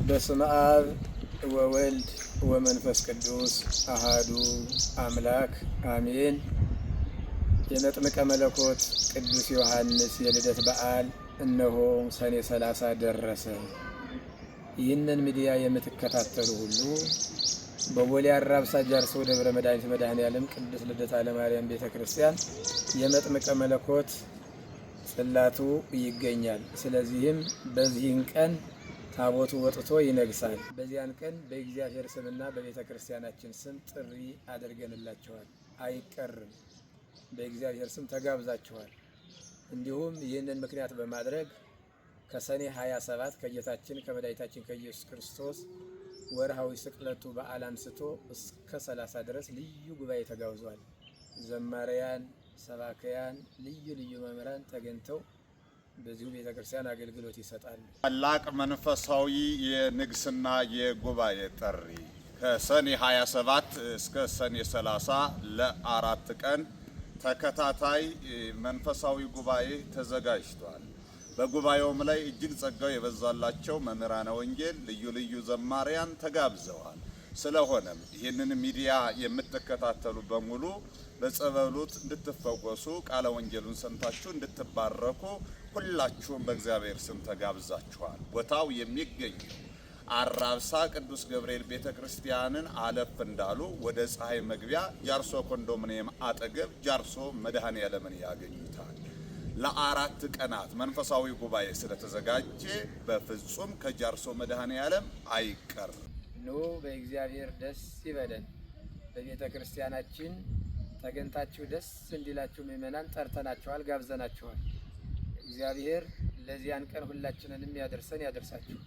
በስመ አብ ወወልድ ወመንፈስ ቅዱስ አሃዱ አምላክ አሜን። የመጥምቀ መለኮት ቅዱስ ዮሐንስ የልደት በዓል እነሆ ሰኔ 30 ደረሰ። ይህንን ሚዲያ የምትከታተሉ ሁሉ በቦሌ አራብሳ ጃርሶ ደብረ መድኃኒት መድኃኔዓለም ቅዱስ ልደታ ለማርያም ቤተ ክርስቲያን የመጥምቀ መለኮት ጽላቱ ይገኛል። ስለዚህም በዚህን ቀን ታቦቱ ወጥቶ ይነግሳል። በዚያን ቀን በእግዚአብሔር ስምና በቤተ ክርስቲያናችን ስም ጥሪ አድርገንላችኋል። አይቀርም፣ በእግዚአብሔር ስም ተጋብዛችኋል። እንዲሁም ይህንን ምክንያት በማድረግ ከሰኔ 27 ከጌታችን ከመድኃኒታችን ከኢየሱስ ክርስቶስ ወርሃዊ ስቅለቱ በዓል አንስቶ እስከ 30 ድረስ ልዩ ጉባኤ ተጋብዟል። ዘማሪያን፣ ሰባክያን፣ ልዩ ልዩ መምህራን ተገኝተው በዚሁ ቤተ ክርስቲያን አገልግሎት ይሰጣሉ። ታላቅ መንፈሳዊ የንግስና የጉባኤ ጥሪ ከሰኔ 27 እስከ ሰኔ 30 ለ4 ቀን ተከታታይ መንፈሳዊ ጉባኤ ተዘጋጅቷል። በጉባኤውም ላይ እጅግ ጸጋው የበዛላቸው መምህራነ ወንጌል፣ ልዩ ልዩ ዘማሪያን ተጋብዘዋል። ስለሆነም ይህንን ሚዲያ የምትከታተሉ በሙሉ በጸበሉት እንድትፈወሱ ቃለ ወንጌሉን ሰምታችሁ እንድትባረኩ ሁላችሁም በእግዚአብሔር ስም ተጋብዛችኋል። ቦታው የሚገኘው አራብሳ ቅዱስ ገብርኤል ቤተክርስቲያንን አለፍ እንዳሉ ወደ ፀሐይ መግቢያ ጃርሶ ኮንዶሚኒየም አጠገብ ጃርሶ መድኃኔዓለምን ያገኙታል። ለ4 ቀናት መንፈሳዊ ጉባኤ ስለተዘጋጀ በፍጹም ከጃርሶ መድኃኔዓለም አይቀርም። ኑ በእግዚአብሔር ደስ ይበለን። በቤተ ክርስቲያናችን ተገኝታችሁ ደስ እንዲላችሁ ምእመናን ጠርተናችኋል፣ ጋብዘናችኋል። እግዚአብሔር ለዚያን ቀን ሁላችንንም ያደርሰን ያደርሳችሁ።